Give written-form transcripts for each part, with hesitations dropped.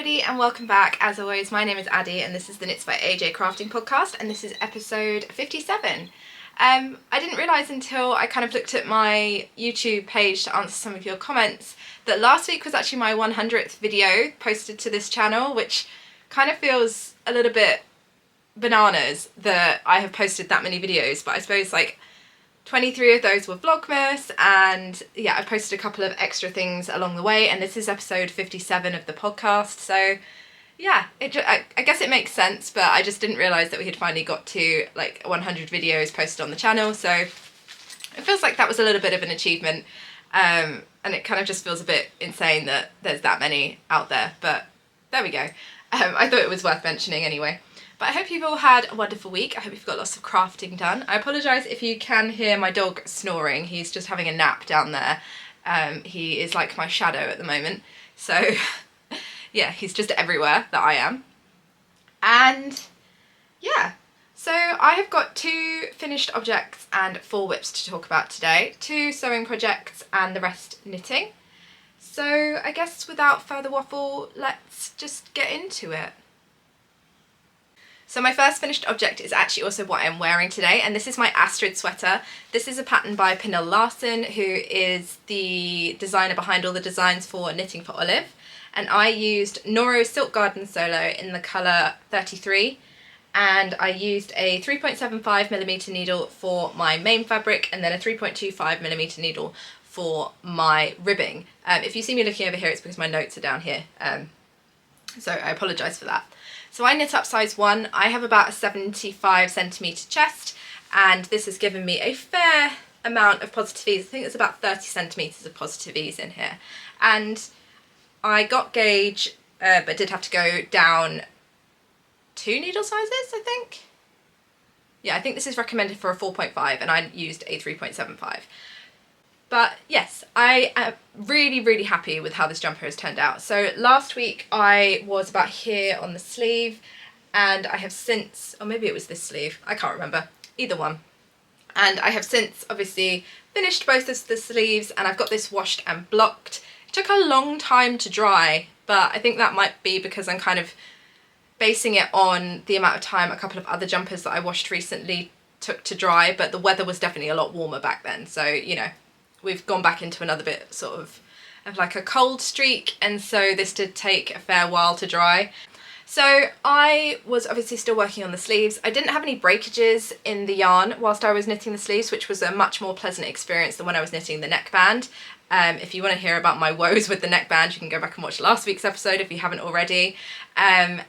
everybody and welcome back. As always, my name is Addie and this is the Knits by AJ Crafting podcast and this is episode 57. I didn't realise until I kind of looked at my YouTube page to answer some of your comments that last week was actually my 100th video posted to this channel, which kind of feels a little bit bananas that I have posted that many videos, but I suppose like 23 of those were Vlogmas, and yeah, I posted a couple of extra things along the way, and this is episode 57 of the podcast, so yeah, I guess it makes sense, but I just didn't realise that we had finally got to like 100 videos posted on the channel, so it feels like that was a little bit of an achievement, and it kind of just feels a bit insane that there's that many out there, but there we go. I thought it was worth mentioning anyway. But I hope you've all had a wonderful week. I hope you've got lots of crafting done. I apologise if you can hear my dog snoring. He's just having a nap down there. He is like my shadow at the moment. So yeah, he's just everywhere that I am. And yeah, so I have got 2 finished objects and 4 whips to talk about today. 2 sewing projects and the rest knitting. So I guess without further waffle, let's just get into it. So my first finished object is actually also what I'm wearing today, and this is my Astrid sweater. This is a pattern by PERNILLE LARSEN, who is the designer behind all the designs for Knitting for Olive. And I used Noro's Silk Garden Solo in the colour 33, and I used a 3.75mm needle for my main fabric, and then a 3.25mm needle for my ribbing. If you see me looking over here, it's because my notes are down here, so I apologise for that. So I knit up size 1. I have about a 75cm chest, and this has given me a fair amount of positive ease. I think there's about 30cm of positive ease in here. And I got gauge, but did have to go down 2 needle sizes, I think. Yeah, I think this is recommended for a 4.5, and I used a 3.75. But yes, I am really happy with how this jumper has turned out. So last week I was about here on the sleeve, and I have since, or maybe it was this sleeve, I can't remember, either one. And I have since obviously finished both of the sleeves, and I've got this washed and blocked. It took a long time to dry, but I think that might be because I'm kind of basing it on the amount of time a couple of other jumpers that I washed recently took to dry, but the weather was definitely a lot warmer back then, so you know, we've gone back into another bit sort of like a cold streak, and so this did take a fair while to dry. So I was obviously still working on the sleeves. I didn't have any breakages in the yarn whilst I was knitting the sleeves, which was a much more pleasant experience than when I was knitting the neckband. If you want to hear about my woes with the neckband, you can go back and watch last week's episode if you haven't already. And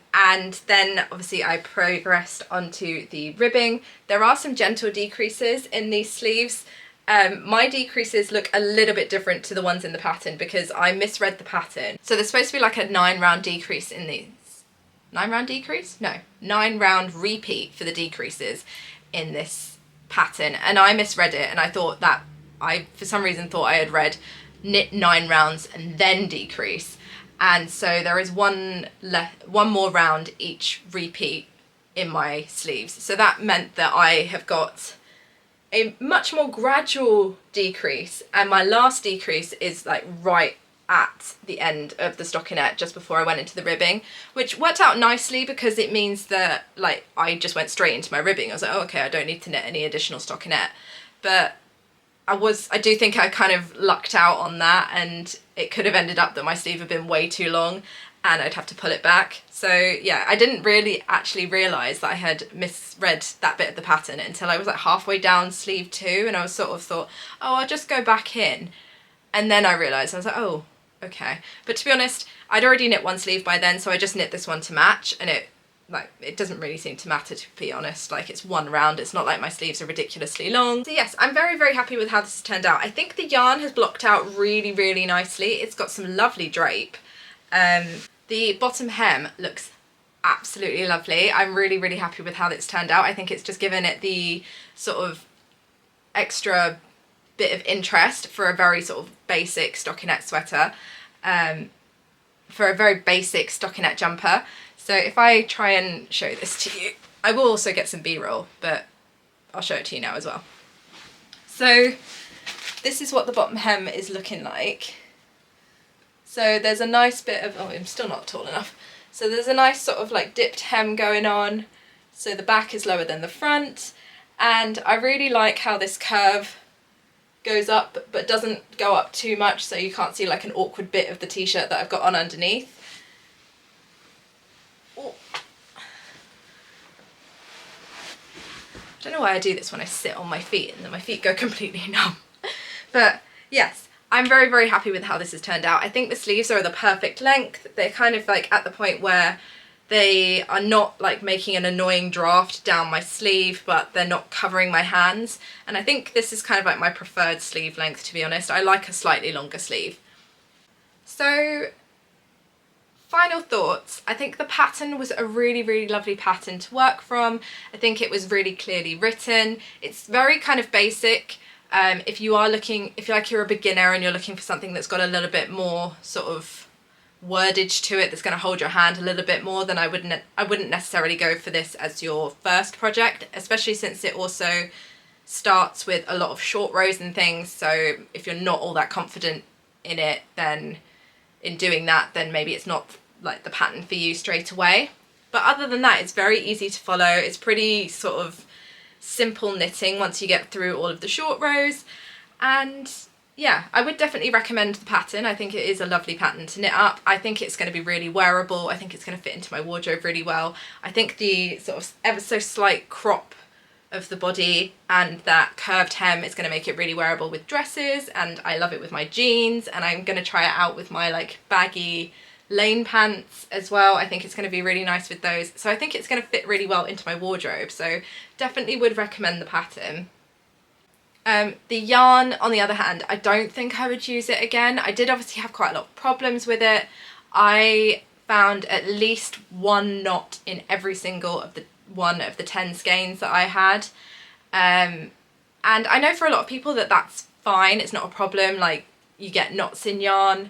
then obviously I progressed onto the ribbing. There are some gentle decreases in these sleeves. My decreases look a little bit different to the ones in the pattern because I misread the pattern. So there's supposed to be like a 9-round decrease in these. 9-round decrease? No, 9-round repeat for the decreases in this pattern, and I misread it, and I thought that for some reason thought I had read knit 9 rounds and then decrease, and so there is one more round each repeat in my sleeves. So that meant that I have got a much more gradual decrease, and my last decrease is like right at the end of the stockinette just before I went into the ribbing, which worked out nicely because it means that like I just went straight into my ribbing. I was like, oh, okay, I don't need to knit any additional stockinette, but I do think I kind of lucked out on that, and it could have ended up that my sleeve had been way too long and I'd have to pull it back. So yeah, I didn't really actually realise that I had misread that bit of the pattern until I was like halfway down sleeve 2, and I was sort of thought, oh, I'll just go back in. And then I realised, I was like, oh, okay. But to be honest, I'd already knit one sleeve by then, so I just knit this one to match, and it doesn't really seem to matter, to be honest. Like, it's 1 round, it's not like my sleeves are ridiculously long. So yes, I'm very happy with how this has turned out. I think the yarn has blocked out really nicely. It's got some lovely drape. The bottom hem looks absolutely lovely. I'm really happy with how it's turned out. I think it's just given it the sort of extra bit of interest for a very sort of basic stockinette sweater, for a very basic stockinette jumper. So if I try and show this to you, I will also get some B-roll, but I'll show it to you now as well. So this is what the bottom hem is looking like. So there's a nice bit of, oh, I'm still not tall enough. So there's a nice sort of like dipped hem going on. So the back is lower than the front. And I really like how this curve goes up but doesn't go up too much, so you can't see like an awkward bit of the t-shirt that I've got on underneath. Oh. I don't know why I do this when I sit on my feet and then my feet go completely numb. But yes, I'm very, very happy with how this has turned out. I think the sleeves are the perfect length. They're kind of like at the point where they are not like making an annoying draft down my sleeve, but they're not covering my hands. And I think this is kind of like my preferred sleeve length, to be honest. I like a slightly longer sleeve. So, final thoughts. I think the pattern was a really, really lovely pattern to work from. I think it was really clearly written. It's very kind of basic. If you're a beginner and you're looking for something that's got a little bit more sort of wordage to it, that's going to hold your hand a little bit more, then I wouldn't necessarily go for this as your first project, especially since it also starts with a lot of short rows and things. So if you're not all that confident in it, then in doing that, then maybe it's not like the pattern for you straight away. But other than that, it's very easy to follow. It's pretty sort of simple knitting once you get through all of the short rows. And yeah, I would definitely recommend the pattern. I think it is a lovely pattern to knit up. I think it's going to be really wearable. I think it's going to fit into my wardrobe really well. I think the sort of ever so slight crop of the body and that curved hem is going to make it really wearable with dresses, and I love it with my jeans, and I'm going to try it out with my like baggy lane pants as well. I think it's going to be really nice with those. So I think it's going to fit really well into my wardrobe. So definitely would recommend the pattern. The yarn, on the other hand, I don't think I would use it again. I did obviously have quite a lot of problems with it. I found at least one knot in every single of the one of the 10 skeins that I had. And I know for a lot of people that's fine, it's not a problem, like you get knots in yarn,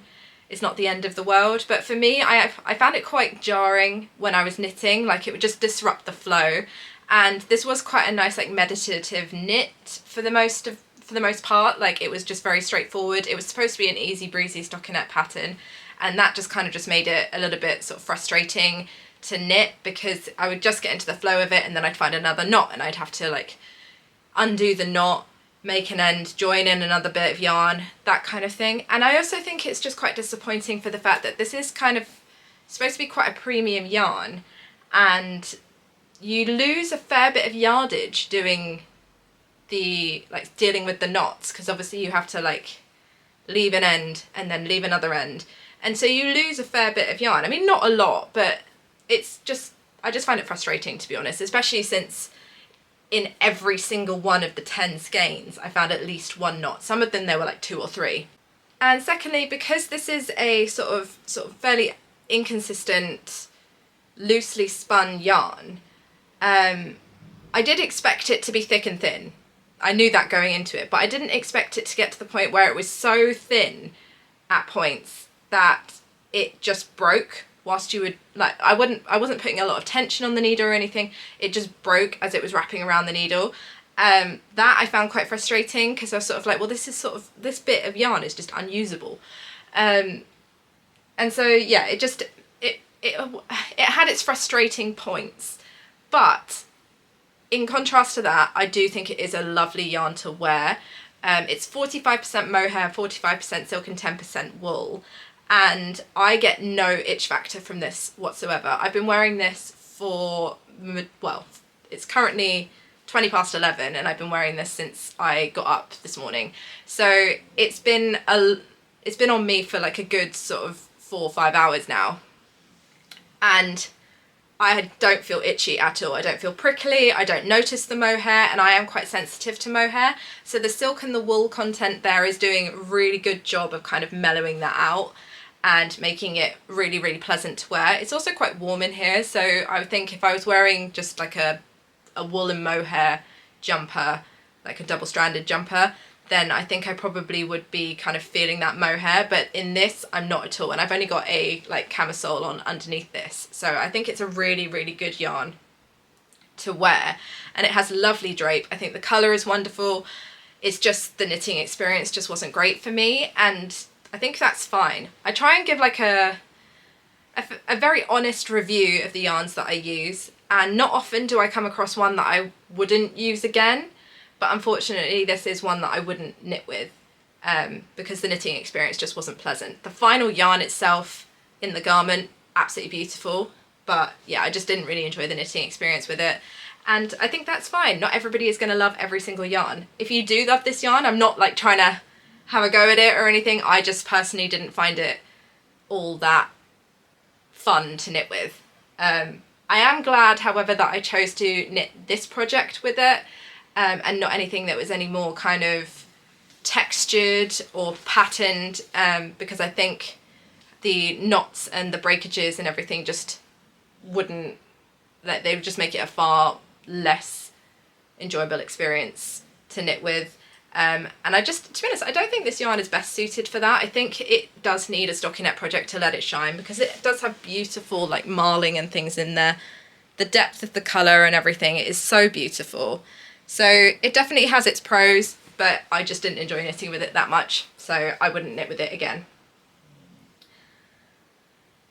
it's not the end of the world. But for me, I found it quite jarring when I was knitting, like it would just disrupt the flow. And this was quite a nice like meditative knit for the most part. Like it was just very straightforward. It was supposed to be an easy breezy stockinette pattern, and that just kind of just made it a little bit sort of frustrating to knit, because I would just get into the flow of it and then I'd find another knot and I'd have to like undo the knot, make an end, join in another bit of yarn, that kind of thing. And I also think it's just quite disappointing for the fact that this is kind of supposed to be quite a premium yarn, and you lose a fair bit of yardage doing the like dealing with the knots, because obviously you have to like leave an end and then leave another end, and so you lose a fair bit of yarn. I mean, not a lot, but it's just, I just find it frustrating, to be honest, especially since in every single one of the 10 skeins I found at least one knot. Some of them there were like 2 or 3. And secondly, because this is a sort of fairly inconsistent, loosely spun yarn, I did expect it to be thick and thin. I knew that going into it, but I didn't expect it to get to the point where it was so thin at points that it just broke whilst you would, like, I wasn't putting a lot of tension on the needle or anything. It just broke as it was wrapping around the needle. That I found quite frustrating, because I was sort of like, well, this bit of yarn is just unusable. And so yeah, it had its frustrating points. But in contrast to that, I do think it is a lovely yarn to wear. It's 45% mohair, 45% silk and 10% wool. And I get no itch factor from this whatsoever. I've been wearing this for, well, it's currently 20 past 11 and I've been wearing this since I got up this morning. So it's been on me for like a good sort of 4 or 5 hours now. And I don't feel itchy at all. I don't feel prickly. I don't notice the mohair, and I am quite sensitive to mohair. So the silk and the wool content there is doing a really good job of kind of mellowing that out and making it really, really pleasant to wear. It's also quite warm in here, so I would think if I was wearing just like a wool and mohair jumper, like a double-stranded jumper, then I think I probably would be kind of feeling that mohair, but in this I'm not at all, and I've only got a like camisole on underneath this, so I think it's a really, really good yarn to wear, and it has lovely drape. I think the colour is wonderful. It's just the knitting experience just wasn't great for me, and I think that's fine. I try and give like a very honest review of the yarns that I use, and not often do I come across one that I wouldn't use again, but unfortunately this is one that I wouldn't knit with because the knitting experience just wasn't pleasant. The final yarn itself in the garment, absolutely beautiful, but yeah, I just didn't really enjoy the knitting experience with it. And I think that's fine. Not everybody is going to love every single yarn. If you do love this yarn, I'm not like trying to have a go at it or anything. I just personally didn't find it all that fun to knit with. I am glad, however, that I chose to knit this project with it and not anything that was any more kind of textured or patterned, because I think the knots and the breakages and everything just wouldn't, that they would just make it a far less enjoyable experience to knit with. And I just, to be honest, I don't think this yarn is best suited for that. I think it does need a stockinette project to let it shine, because it does have beautiful like marling and things in there. The depth of the colour and everything, it is so beautiful. So it definitely has its pros, but I just didn't enjoy knitting with it that much, so I wouldn't knit with it again.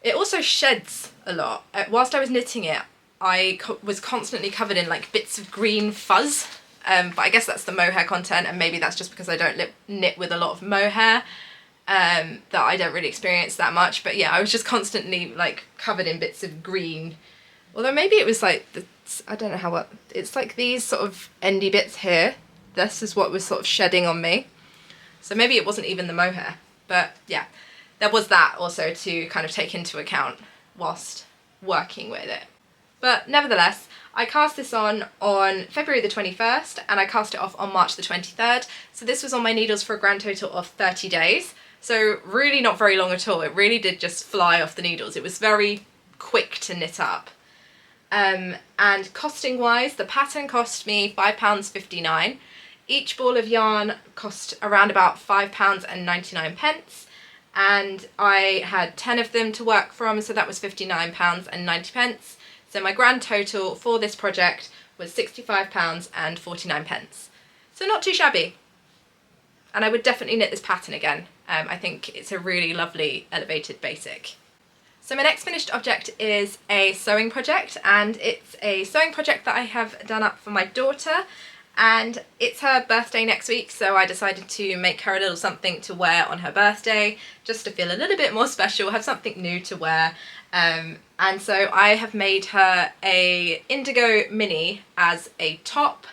It also sheds a lot. Whilst I was knitting it, I was constantly covered in like bits of green fuzz, but I guess that's the mohair content, and maybe that's just because I don't knit with a lot of mohair, that I don't really experience that much. But yeah, I was just constantly like covered in bits of green, although maybe it was like, I don't know how, it's like these sort of endy bits here. This is what was sort of shedding on me. So maybe it wasn't even the mohair, but yeah, there was that also to kind of take into account whilst working with it. But nevertheless, I cast this on February the 21st and I cast it off on March the 23rd. So this was on my needles for a grand total of 30 days. So really not very long at all. It really did just fly off the needles. It was very quick to knit up. And costing wise, the pattern cost me £5.59. Each ball of yarn cost around about £5.99. And I had 10 of them to work from, so that was £59.90. So my grand total for this project was £65.49. So not too shabby. And I would definitely knit this pattern again. I think it's a really lovely elevated basic. So my next finished object is a sewing project, and it's a sewing project that I have done up for my daughter. And it's her birthday next week, so I decided to make her a little something to wear on her birthday, just to feel a little bit more special, have something new to wear. And so I have made her a Indigo Mini as a top,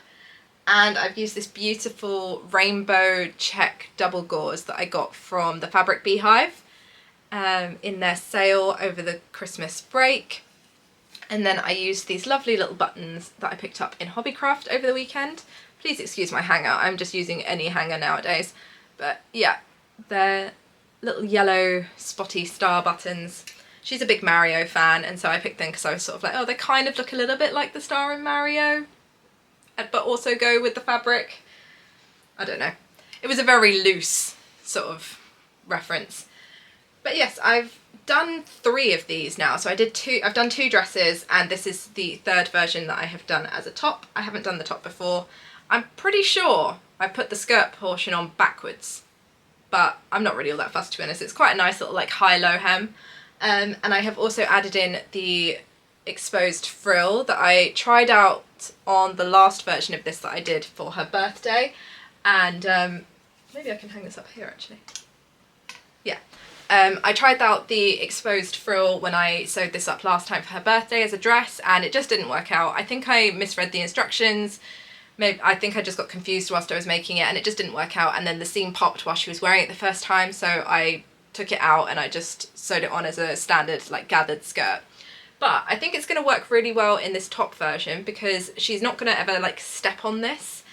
and I've used this beautiful rainbow check double gauze that I got from the Fabric Beehive in their sale over the Christmas break. And then I used these lovely little buttons that I picked up in Hobbycraft over the weekend. Please excuse my hanger, I'm just using any hanger nowadays. But yeah, they're little yellow spotty star buttons. She's a big Mario fan, and so I picked them because I was sort of like, oh, they kind of look a little bit like the star in Mario, but also go with the fabric. I don't know. It was a very loose sort of reference. But yes, I've done 3 of these now. So I've done 2 dresses, and this is the 3rd version that I have done as a top. I haven't done the top before. I'm pretty sure I put the skirt portion on backwards, but I'm not really all that fussed, to be honest. It's quite a nice little like high-low hem. And I have also added in the exposed frill that I tried out on the last version of this that I did for her birthday. And maybe I can hang this up here actually. Yeah. I tried out the exposed frill when I sewed this up last time for her birthday as a dress, and it just didn't work out. I think I misread the instructions. Maybe I think I just got confused whilst I was making it, and it just didn't work out. And then the seam popped while she was wearing it the first time, so I took it out and I just sewed it on as a standard like gathered skirt. But I think it's going to work really well in this top version because she's not going to ever like step on this.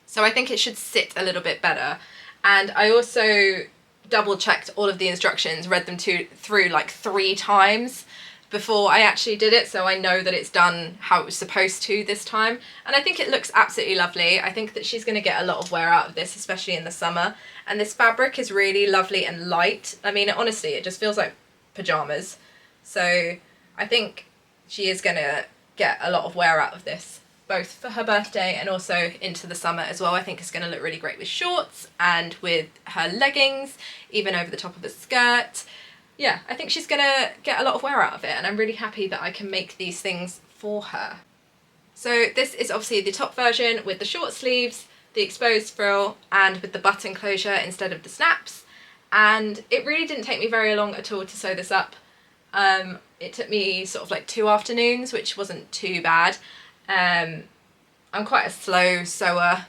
So I think it should sit a little bit better. And I also double checked all of the instructions, read them through like 3 times before I actually did it, so I know that it's done how it was supposed to this time. And I think it looks absolutely lovely. I think that she's going to get a lot of wear out of this, especially in the summer. And this fabric is really lovely and light. I mean, honestly, it just feels like pajamas. So I think she is going to get a lot of wear out of this. both for her birthday and also into the summer as well. I think it's going to look really great with shorts and with her leggings, even over the top of a skirt. Yeah, I think she's going to get a lot of wear out of it, and I'm really happy that I can make these things for her. So this is obviously the top version with the short sleeves, the exposed frill, and with the button closure instead of the snaps. And it really didn't take me very long at all to sew this up. It took me sort of like 2 afternoons, which wasn't too bad. I'm quite a slow sewer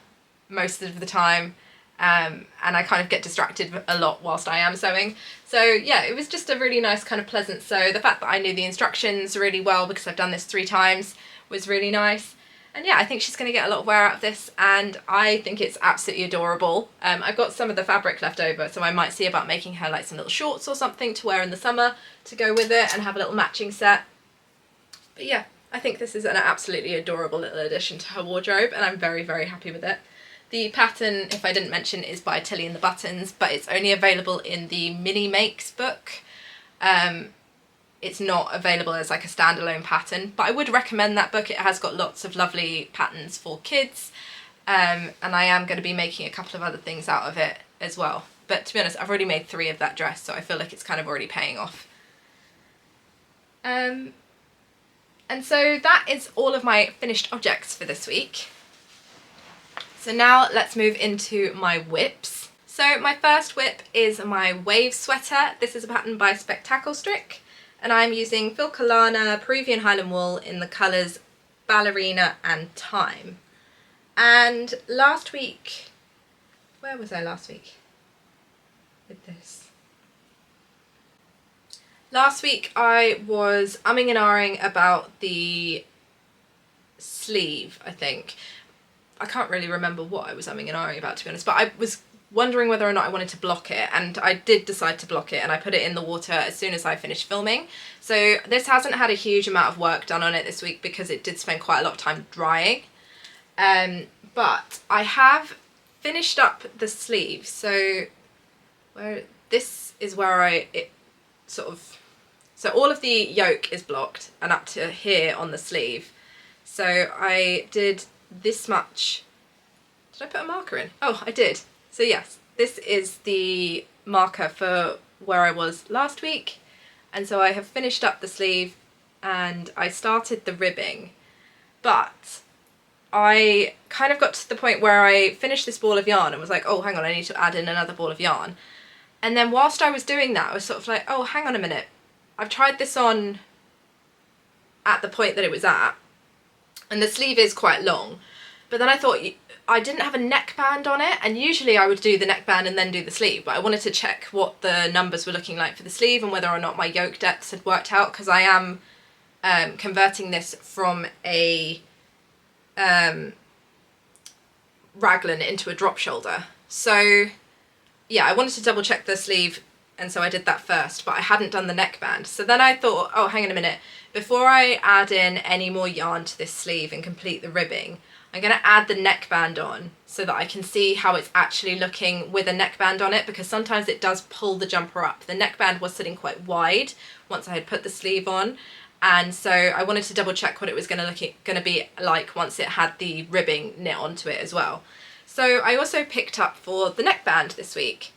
most of the time, and I kind of get distracted a lot whilst I am sewing. So yeah, it was just a really nice kind of pleasant sew. The fact that I knew the instructions really well because I've done this 3 times was really nice. And yeah, I think she's going to get a lot of wear out of this, and I think it's absolutely adorable. I've got some of the fabric left over, so I might see about making her like some little shorts or something to wear in the summer to go with it and have a little matching set. But yeah, I think this is an absolutely adorable little addition to her wardrobe, and I'm very, very happy with it. The pattern, if I didn't mention, is by Tilly and the Buttons, but it's only available in the Mini Makes book. It's not available as like a standalone pattern, but I would recommend that book. It has got lots of lovely patterns for kids, and I am going to be making a couple of other things out of it as well. But to be honest, I've already made 3 of that dress, so I feel like it's kind of already paying off. And so that is all of my finished objects for this week. So now let's move into my whips. So my first whip is my wave sweater. This is a pattern by SPEKTAKELSTRIK, and I'm using Filcolana Peruvian Highland wool in the colours Ballerina and Time. And last week, where was I last week with this? Last week I was umming and ahhing about the sleeve, I think. I can't really remember what I was umming and ahhing about, to be honest, but I was wondering whether or not I wanted to block it, and I did decide to block it, and I put it in the water as soon as I finished filming. So this hasn't had a huge amount of work done on it this week because it did spend quite a lot of time drying. But I have finished up the sleeve, so this is where so all of the yoke is blocked and up to here on the sleeve. So I did this much. Did I put a marker in? Oh, I did. So yes, this is the marker for where I was last week, and so I have finished up the sleeve and I started the ribbing, but I kind of got to the point where I finished this ball of yarn and was like, oh hang on, I need to add in another ball of yarn. And then whilst I was doing that, I was sort of like, oh hang on a minute, I've tried this on at the point that it was at, and the sleeve is quite long, but then I thought I didn't have a neckband on it, and usually I would do the neckband and then do the sleeve, but I wanted to check what the numbers were looking like for the sleeve and whether or not my yoke depths had worked out, because I am converting this from a raglan into a drop shoulder. So yeah, I wanted to double check the sleeve, and so I did that first, but I hadn't done the neckband. So then I thought, oh hang on a minute, before I add in any more yarn to this sleeve and complete the ribbing, I'm going to add the neckband on so that I can see how it's actually looking with a neckband on it, because sometimes it does pull the jumper up. The neckband was sitting quite wide once I had put the sleeve on, and so I wanted to double check what it was going to be like once it had the ribbing knit onto it as well. So I also picked up for the neckband this week,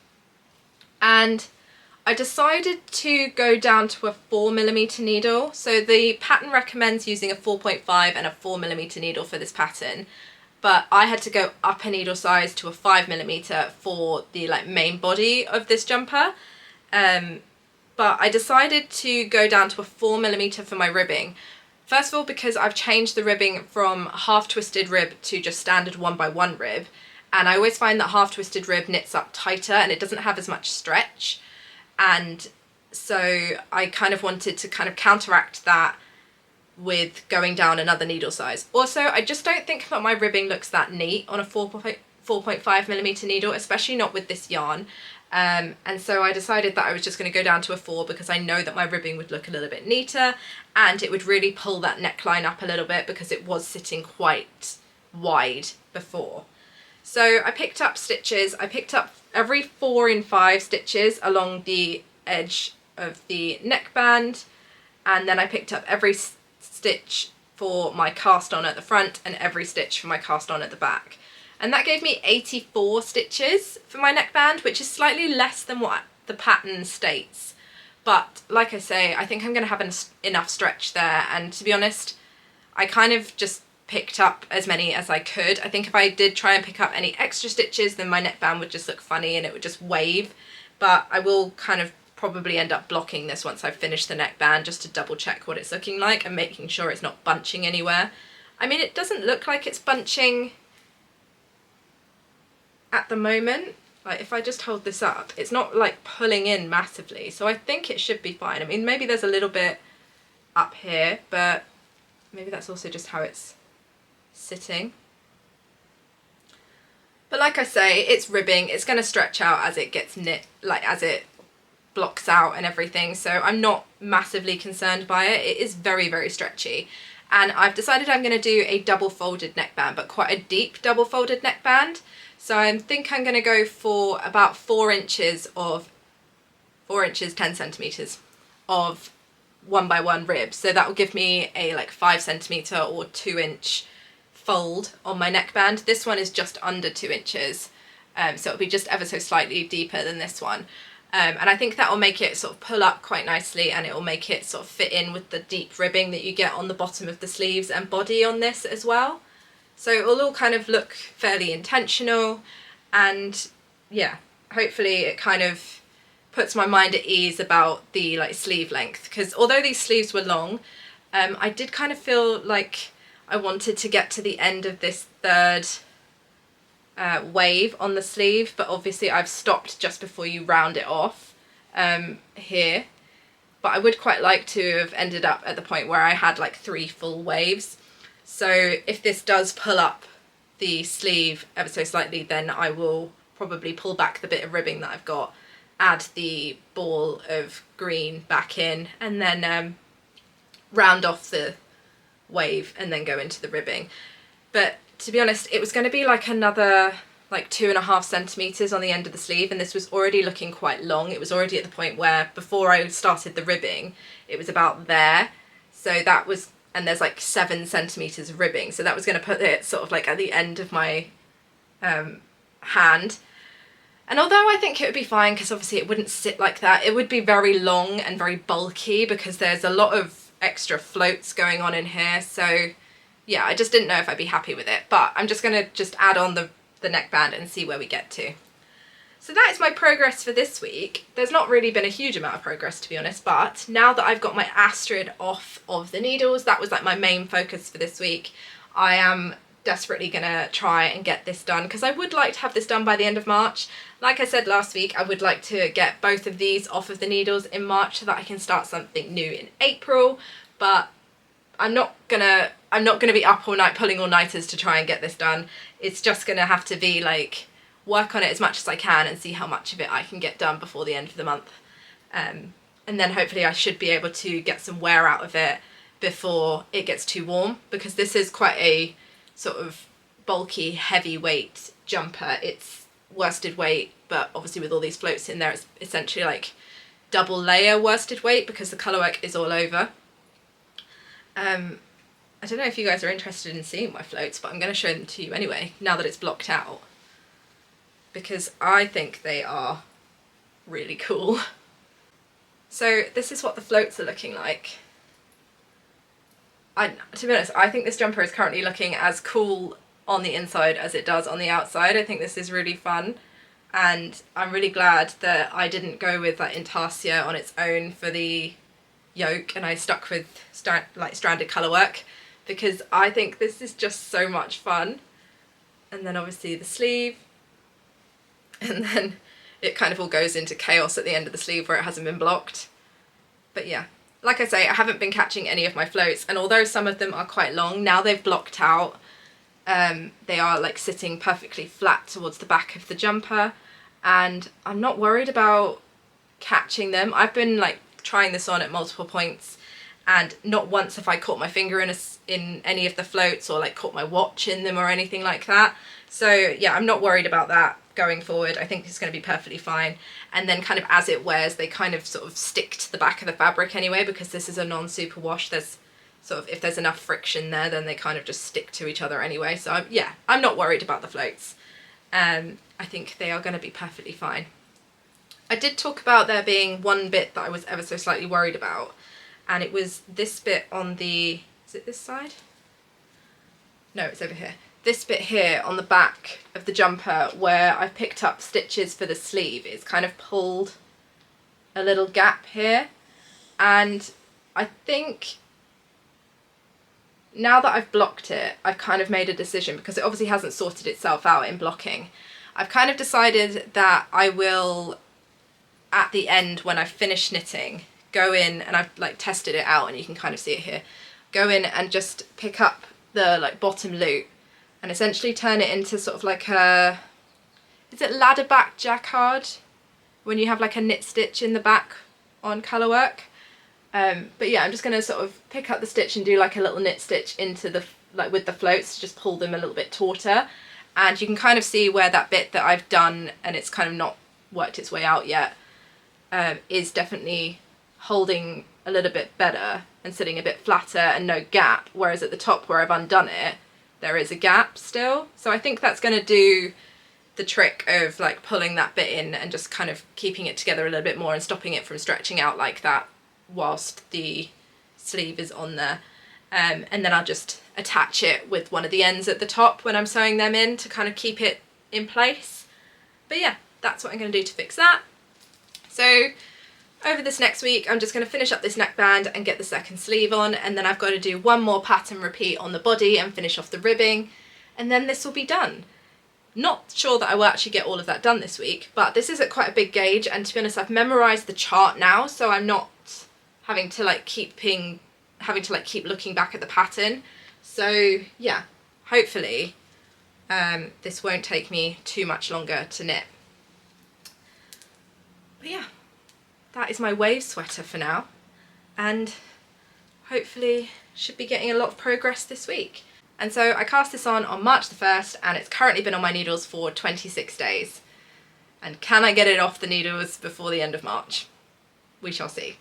and I decided to go down to a 4mm needle. So the pattern recommends using a 4.5 and a 4mm needle for this pattern, but I had to go up a needle size to a 5mm for the like main body of this jumper. But I decided to go down to a 4mm for my ribbing. First of all, because I've changed the ribbing from half twisted rib to just standard 1x1 rib, and I always find that half twisted rib knits up tighter and it doesn't have as much stretch. And so I kind of wanted to kind of counteract that with going down another needle size. Also, I just don't think that my ribbing looks that neat on a 4.5mm needle, especially not with this yarn. And so I decided that I was just going to go down to a 4 because I know that my ribbing would look a little bit neater, and it would really pull that neckline up a little bit because it was sitting quite wide before. So I picked up stitches. I picked up every 4 in 5 stitches along the edge of the neckband, and then I picked up every stitch for my cast on at the front and every stitch for my cast on at the back. And that gave me 84 stitches for my neckband, which is slightly less than what the pattern states. But like I say, I think I'm going to have enough stretch there, and to be honest, I kind of just picked up as many as I could. I think if I did try and pick up any extra stitches, then my neckband would just look funny and it would just wave. But I will kind of probably end up blocking this once I've finished the neckband, just to double check what it's looking like and making sure it's not bunching anywhere. I mean, it doesn't look like it's bunching at the moment. Like if I just hold this up, it's not like pulling in massively, so I think it should be fine. I mean, maybe there's a little bit up here, but maybe that's also just how it's sitting. But like I say, it's ribbing, it's going to stretch out as it gets knit, like as it blocks out and everything, so I'm not massively concerned by it. It is very, very stretchy. And I've decided I'm going to do a double folded neckband, but quite a deep double folded neckband. So I think I'm going to go for about 4 inches 10 centimeters of 1x1 ribs. So that will give me a like 5 centimeter or 2 inch fold on my neckband. This one is just under 2 inches, so it'll be just ever so slightly deeper than this one. And I think that will make it sort of pull up quite nicely, and it will make it sort of fit in with the deep ribbing that you get on the bottom of the sleeves and body on this as well. So it will all kind of look fairly intentional, and yeah, hopefully it kind of puts my mind at ease about the like sleeve length, because although these sleeves were long, I did kind of feel like I wanted to get to the end of this third wave on the sleeve, but obviously I've stopped just before you round it off here. But I would quite like to have ended up at the point where I had like 3 full waves. So if this does pull up the sleeve ever so slightly, then I will probably pull back the bit of ribbing that I've got, add the ball of green back in, and then round off the wave and then go into the ribbing. But to be honest, it was going to be like another like 2.5 centimeters on the end of the sleeve, and this was already looking quite long. It was already at the point where before I started the ribbing, it was about there. So that was, and there's like 7 centimeters of ribbing, so that was going to put it sort of like at the end of my hand. And although I think it would be fine, because obviously it wouldn't sit like that, it would be very long and very bulky because there's a lot of extra floats going on in here. So yeah, I just didn't know if I'd be happy with it, but I'm just going to just add on the neckband and see where we get to. So that is my progress for this week. There's not really been a huge amount of progress, to be honest, but now that I've got my Astrid off of the needles, that was like my main focus for this week. I am desperately gonna try and get this done, because I would like to have this done by the end of March. Like I said last week, I would like to get both of these off of the needles in March so that I can start something new in April, but I'm not gonna be up all night pulling all-nighters to try and get this done. It's just gonna have to be like work on it as much as I can and see how much of it I can get done before the end of the month. And then hopefully I should be able to get some wear out of it before it gets too warm, because this is quite a sort of bulky, heavyweight jumper. It's worsted weight, but obviously with all these floats in there, it's essentially like double layer worsted weight because the colourwork is all over. I don't know if you guys are interested in seeing my floats, but I'm going to show them to you anyway, now that it's blocked out, because I think they are really cool. So this is what the floats are looking like. To be honest, I think this jumper is currently looking as cool on the inside as it does on the outside. I think this is really fun, and I'm really glad that I didn't go with that intarsia on its own for the yoke and I stuck with stranded colourwork, because I think this is just so much fun. And then obviously the sleeve, and then it kind of all goes into chaos at the end of the sleeve where it hasn't been blocked. But yeah, like I say, I haven't been catching any of my floats, and although some of them are quite long, now they've blocked out, they are like sitting perfectly flat towards the back of the jumper, and I'm not worried about catching them. I've been like trying this on at multiple points, and not once have I caught my finger in any of the floats or like caught my watch in them or anything like that. So yeah, I'm not worried about that going forward. I think it's going to be perfectly fine. And then kind of as it wears, they kind of sort of stick to the back of the fabric anyway, because this is a non-superwash. There's sort of, if there's enough friction there, then they kind of just stick to each other anyway. So I'm not worried about the floats. I think they are going to be perfectly fine. I did talk about there being one bit that I was ever so slightly worried about, and it was this bit on the, is it this side? No, it's over here. This bit here on the back of the jumper where I've picked up stitches for the sleeve. It's kind of pulled a little gap here, and I think now that I've blocked it, I've kind of made a decision, because it obviously hasn't sorted itself out in blocking. I've kind of decided that I will, at the end when I've finished knitting, go in, and I've like tested it out and you can kind of see it here, go in and just pick up the like bottom loop and essentially turn it into sort of like a, is it ladder back jacquard, when you have like a knit stitch in the back on COLORWORK. But yeah, I'm just going to sort of pick up the stitch and do like a little knit stitch into the, like with the floats, just pull them a little bit tauter, and you can kind of see where that bit that I've done and it's kind of not worked its way out yet is definitely holding a little bit better and sitting a bit flatter and no gap, whereas at the top where I've undone it there is a gap still. So I think that's going to do the trick of like pulling that bit in and just kind of keeping it together a little bit more and stopping it from stretching out like that whilst the sleeve is on there. And then I'll just attach it with one of the ends at the top when I'm sewing them in to kind of keep it in place. But yeah, that's what I'm going to do to fix that. So over this next week I'm just going to finish up this neckband and get the second sleeve on, and then I've got to do one more pattern repeat on the body and finish off the ribbing, and then this will be done. Not sure that I will actually get all of that done this week, but this is at quite a big gauge, and to be honest I've memorised the chart now, so I'm not having to keep looking back at the pattern. So yeah, hopefully this won't take me too much longer to knit. But yeah, that is my wave sweater for now, and hopefully should be getting a lot of progress this week. And so I cast this on March the 1st, and it's currently been on my needles for 26 days. And can I get it off the needles before the end of March? We shall see.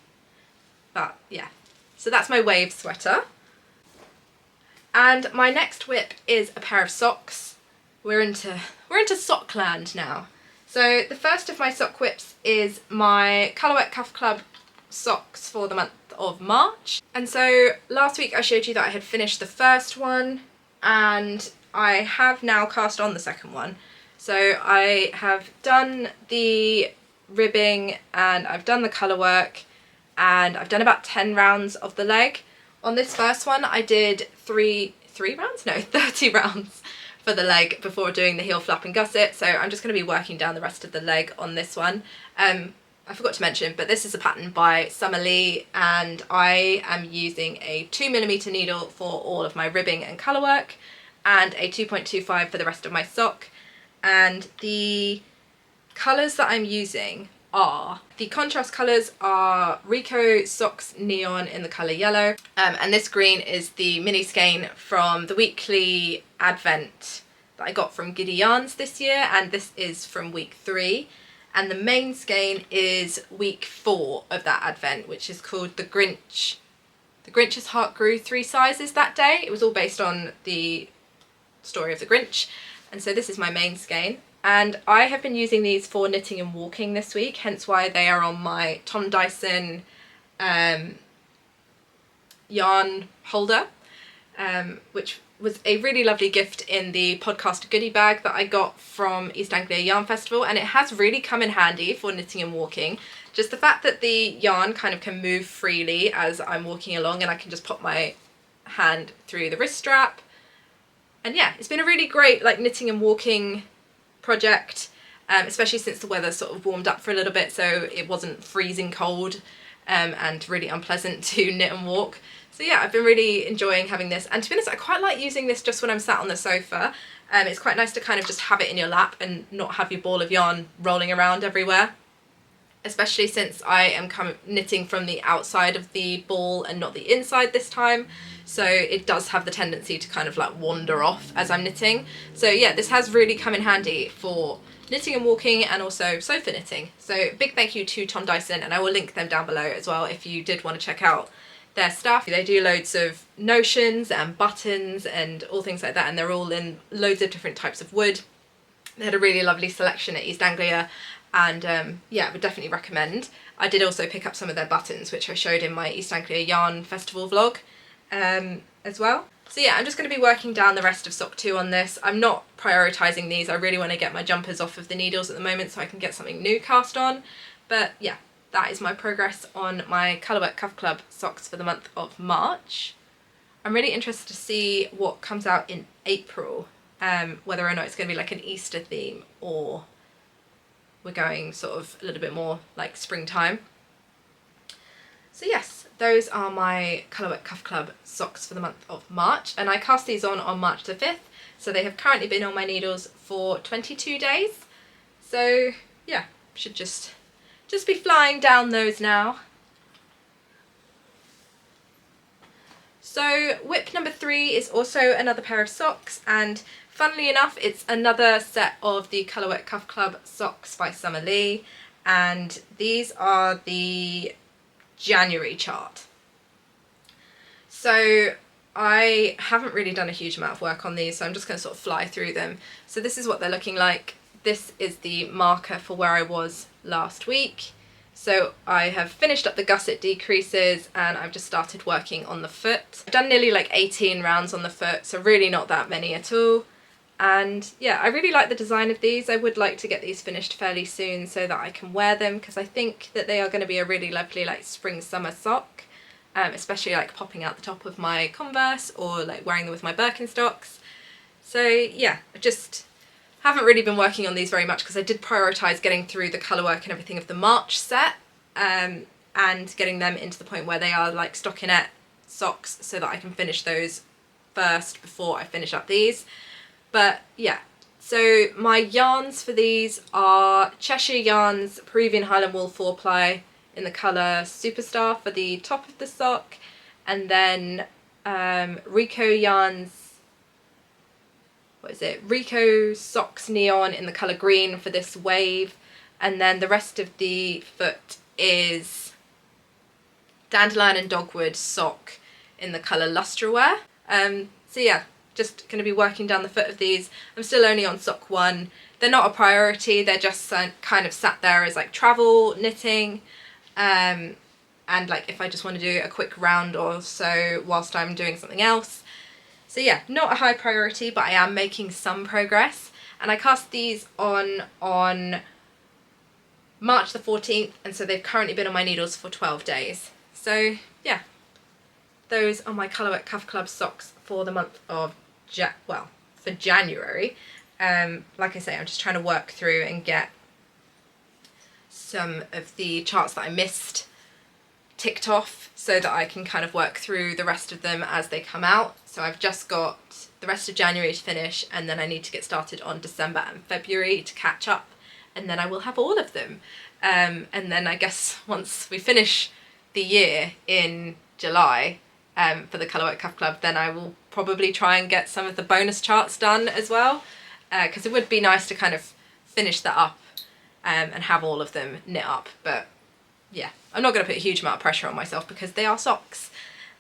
But yeah, so that's my wave sweater. And my next whip is a pair of socks. We're into sockland now. So the first of my sock whips is my COLORWORK Cuff Club socks for the month of March. And so last week I showed you that I had finished the first one, and I have now cast on the second one. So I have done the ribbing and I've done the COLORWORK, and I've done about 10 rounds of the leg. On this first one I did 30 rounds for the leg before doing the heel flap and gusset, so I'm just going to be working down the rest of the leg on this one. I forgot to mention, but this is a pattern by Summer Lee, and I am using a 2mm needle for all of my ribbing and COLORWORK, and a 2.25 for the rest of my sock. And the colours that I'm using are, the contrast colours are Rico Socks Neon in the colour yellow, and this green is the mini skein from the weekly advent that I got from Giddy Yarns this year, and this is from week 3. And the main skein is week 4 of that advent, which is called The Grinch. The Grinch's heart grew 3 sizes that day. It was all based on the story of the Grinch. And so this is my main skein. And I have been using these for knitting and walking this week, hence why they are on my Tom Dyson yarn holder, which was a really lovely gift in the podcast goodie bag that I got from East Anglia Yarn Festival, and it has really come in handy for knitting and walking. Just the fact that the yarn kind of can move freely as I'm walking along, and I can just pop my hand through the wrist strap. And yeah, it's been a really great knitting and walking project, especially since the weather sort of warmed up for a little bit, so it wasn't freezing cold and really unpleasant to knit and walk. So yeah, I've been really enjoying having this, and to be honest I quite like using this just when I'm sat on the sofa. It's quite nice to kind of just have it in your lap and not have your ball of yarn rolling around everywhere, especially since I am knitting from the outside of the ball and not the inside this time, so it does have the tendency to kind of wander off as I'm knitting. So yeah, this has really come in handy for knitting and walking and also sofa knitting. So big thank you to Tom Dyson, and I will link them down below as well if you did want to check out their stuff. They do loads of notions and buttons and all things like that, and they're all in loads of different types of wood. They had a really lovely selection at East Anglia, and yeah, I would definitely recommend. I did also pick up some of their buttons, which I showed in my East Anglia Yarn Festival vlog as well. So yeah, I'm just going to be working down the rest of sock 2 on this. I'm not prioritising these. I really want to get my jumpers off of the needles at the moment so I can get something new cast on. But yeah, that is my progress on my Colourwork Cuff Club socks for the month of March. I'm really interested to see what comes out in April, whether or not it's going to be like an Easter theme or we're going sort of a little bit more like springtime. So yes, those are my Colourwork Cuff Club socks for the month of March, and I cast these on March the 5th, so they have currently been on my needles for 22 days. So yeah, should just be flying down those now. So whip number 3 is also another pair of socks, and funnily enough it's another set of the Colourwork Cuff Club socks by Summer Lee, and these are the January chart. So I haven't really done a huge amount of work on these, so I'm just going to sort of fly through them. So this is what they're looking like. This is the marker for where I was last week. So I have finished up the gusset decreases and I've just started working on the foot. I've done nearly like 18 rounds on the foot, so really not that many at all. And yeah, I really like the design of these. I would like to get these finished fairly soon so that I can wear them, because I think that they are going to be a really lovely like spring summer sock, especially like popping out the top of my Converse or like wearing them with my Birkenstocks. So yeah, I just haven't really been working on these very much because I did prioritise getting through the colourwork and everything of the March set, and getting them into the point where they are like stockinette socks so that I can finish those first before I finish up these. But yeah, so my yarns for these are Cheshire Yarns Peruvian Highland Wool 4-ply in the colour Superstar for the top of the sock, and then Rico Yarns, what is it, Rico Socks Neon in the colour green for this wave, and then the rest of the foot is Dandelion and Dogwood sock in the colour Lustreware. So yeah, just going to be working down the foot of these. I'm still only on sock 1. They're not a priority, they're just kind of sat there as like travel knitting, and like if I just want to do a quick round or so whilst I'm doing something else. So yeah, not a high priority, but I am making some progress. And I cast these on March the 14th, and so they've currently been on my needles for 12 days. So yeah, those are my Colourwork Cuff Club socks for the month of for January. Like I say, I'm just trying to work through and get some of the charts that I missed ticked off so that I can kind of work through the rest of them as they come out. So I've just got the rest of January to finish, and then I need to get started on December and February to catch up, and then I will have all of them. And then I guess once we finish the year in July for the Colourwork Cuff Club, then I will probably try and get some of the bonus charts done as well, because it would be nice to kind of finish that up and have all of them knit up. But yeah, I'm not going to put a huge amount of pressure on myself because they are socks,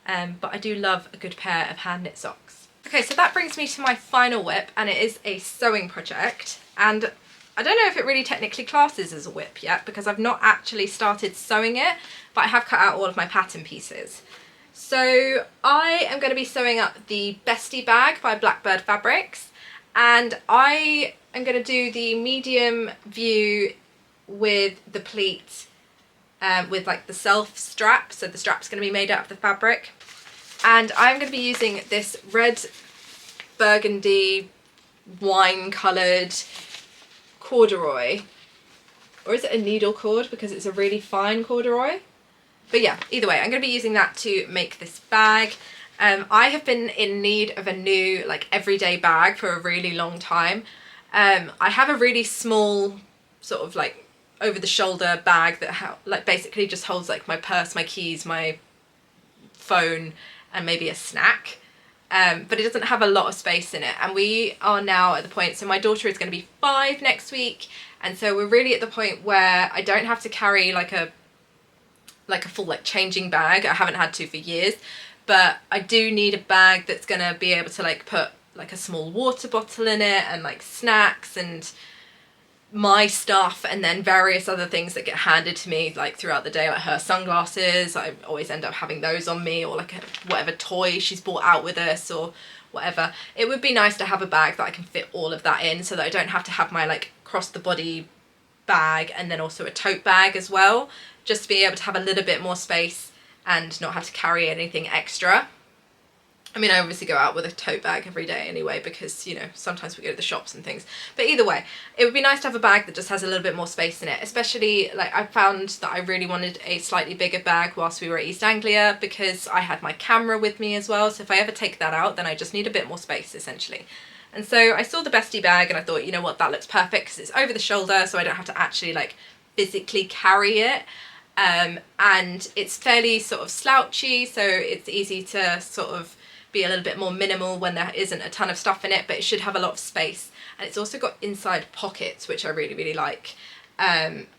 but I do love a good pair of hand knit socks. Okay, so that brings me to my final whip, and it is a sewing project, and I don't know if it really technically classes as a whip yet because I've not actually started sewing it, but I have cut out all of my pattern pieces. So I am going to be sewing up the Bestie Bag by Blackbird Fabrics, and I am going to do the medium view with the pleat with like the self strap, so the strap's going to be made out of the fabric, and I'm going to be using this red burgundy wine coloured corduroy, or is it a needle cord because it's a really fine corduroy? But yeah, either way, I'm going to be using that to make this bag. I have been in need of a new like everyday bag for a really long time. I have a really small sort of like over the shoulder bag that like basically just holds like my purse, my keys, my phone and maybe a snack. But it doesn't have a lot of space in it, and we are now at the point, so my daughter is going to be 5 next week, and so we're really at the point where I don't have to carry like a like a full like changing bag. I haven't had to for years, but I do need a bag that's gonna be able to like put like a small water bottle in it and like snacks and my stuff, and then various other things that get handed to me like throughout the day, like her sunglasses. I always end up having those on me, or like whatever toy she's brought out with us or whatever. It would be nice to have a bag that I can fit all of that in, so that I don't have to have my like cross the body bag and then also a tote bag as well, just to be able to have a little bit more space and not have to carry anything extra. I mean, I obviously go out with a tote bag every day anyway, because, you know, sometimes we go to the shops and things. But either way, it would be nice to have a bag that just has a little bit more space in it. Especially, like, I found that I really wanted a slightly bigger bag whilst we were at East Anglia, because I had my camera with me as well. So if I ever take that out, then I just need a bit more space, essentially. And so I saw the Bestie bag and I thought, you know what, that looks perfect because it's over the shoulder, so I don't have to actually, like, physically carry it. And it's fairly sort of slouchy, so it's easy to sort of be a little bit more minimal when there isn't a ton of stuff in it, but it should have a lot of space. And it's also got inside pockets, which I really, really like.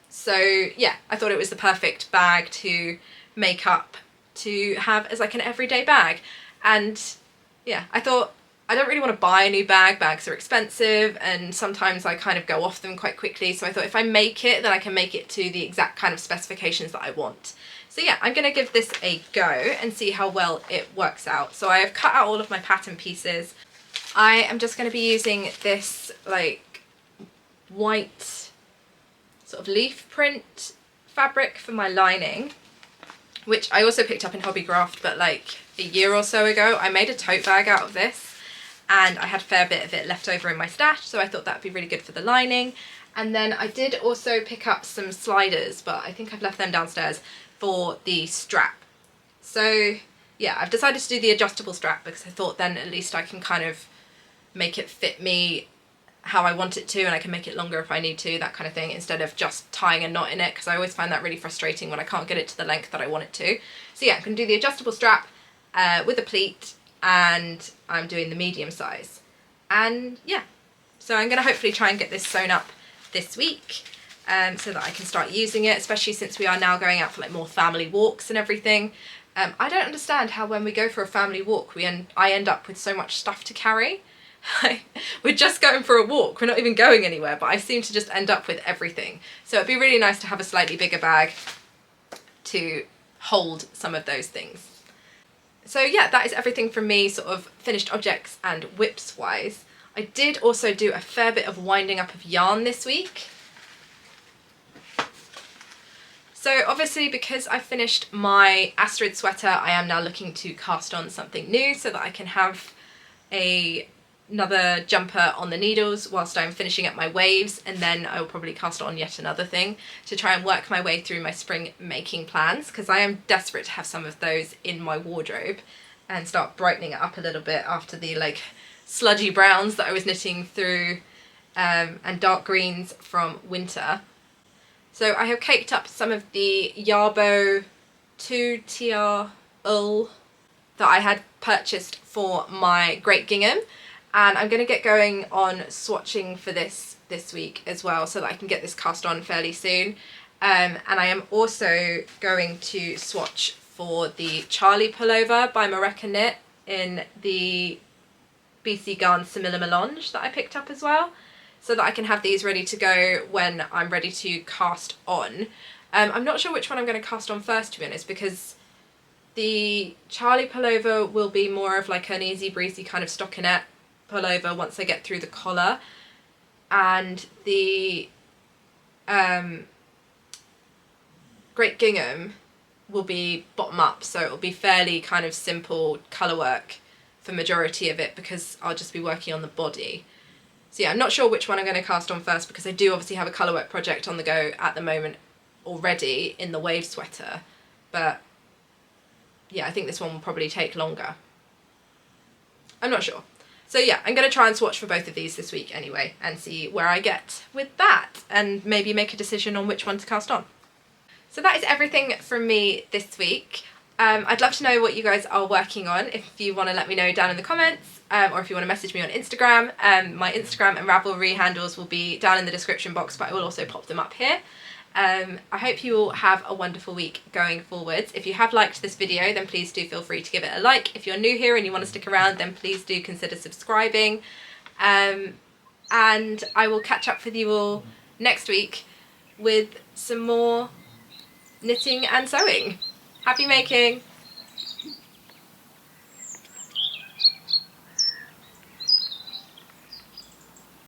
So yeah, I thought it was the perfect bag to make up to have as like an everyday bag. And yeah, I thought, I don't really want to buy a new bag. Bags are expensive and sometimes I kind of go off them quite quickly. So I thought if I make it, then I can make it to the exact kind of specifications that I want. So yeah, I'm going to give this a go and see how well it works out. So I have cut out all of my pattern pieces. I am just going to be using this like white sort of leaf print fabric for my lining, which I also picked up in Hobbycraft, but like a year or so ago. I made a tote bag out of this and I had a fair bit of it left over in my stash, so I thought that'd be really good for the lining. And then I did also pick up some sliders, but I think I've left them downstairs, for the strap. So yeah, I've decided to do the adjustable strap because I thought then at least I can kind of make it fit me how I want it to, and I can make it longer if I need to, that kind of thing, instead of just tying a knot in it, because I always find that really frustrating when I can't get it to the length that I want it to. So yeah, I'm going to do the adjustable strap with a pleat, and I'm doing the medium size. And yeah, so I'm going to hopefully try and get this sewn up this week, so that I can start using it, especially since we are now going out for like more family walks and everything. I don't understand how when we go for a family walk I end up with so much stuff to carry. We're just going for a walk, we're not even going anywhere, but I seem to just end up with everything. So it'd be really nice to have a slightly bigger bag to hold some of those things. So yeah, that is everything from me, sort of finished objects and whips wise. I did also do a fair bit of winding up of yarn this week. So obviously, because I finished my Astrid sweater, I am now looking to cast on something new so that I can have another jumper on the needles whilst I'm finishing up my waves, and then I will probably cast on yet another thing to try and work my way through my spring making plans, because I am desperate to have some of those in my wardrobe and start brightening it up a little bit after the like sludgy browns that I was knitting through and dark greens from winter. So I have caked up some of the Yarbo 2TR Ull that I had purchased for my Great Gingham, and I'm going to get going on swatching for this week as well, so that I can get this cast on fairly soon. And I am also going to swatch for the Charlie pullover by Mareka Knit in the BC Garn Simila Melange that I picked up as well, so that I can have these ready to go when I'm ready to cast on. I'm not sure which one I'm going to cast on first, to be honest, because the Charlie pullover will be more of like an easy breezy kind of stockinette pullover once I get through the collar, and the Great Gingham will be bottom up, so it'll be fairly kind of simple colour work for majority of it, because I'll just be working on the body. So yeah, I'm not sure which one I'm going to cast on first, because I do obviously have a colourwork project on the go at the moment already in the wave sweater, but yeah, I think this one will probably take longer. I'm not sure. So yeah, I'm going to try and swatch for both of these this week anyway, and see where I get with that, and maybe make a decision on which one to cast on. So that is everything from me this week. I'd love to know what you guys are working on, if you want to let me know down in the comments, or if you want to message me on Instagram. My Instagram and Ravelry handles will be down in the description box, but I will also pop them up here. I hope you all have a wonderful week going forwards. If you have liked this video, then please do feel free to give it a like. If you're new here and you want to stick around, then please do consider subscribing. And I will catch up with you all next week with some more knitting and sewing. Happy making!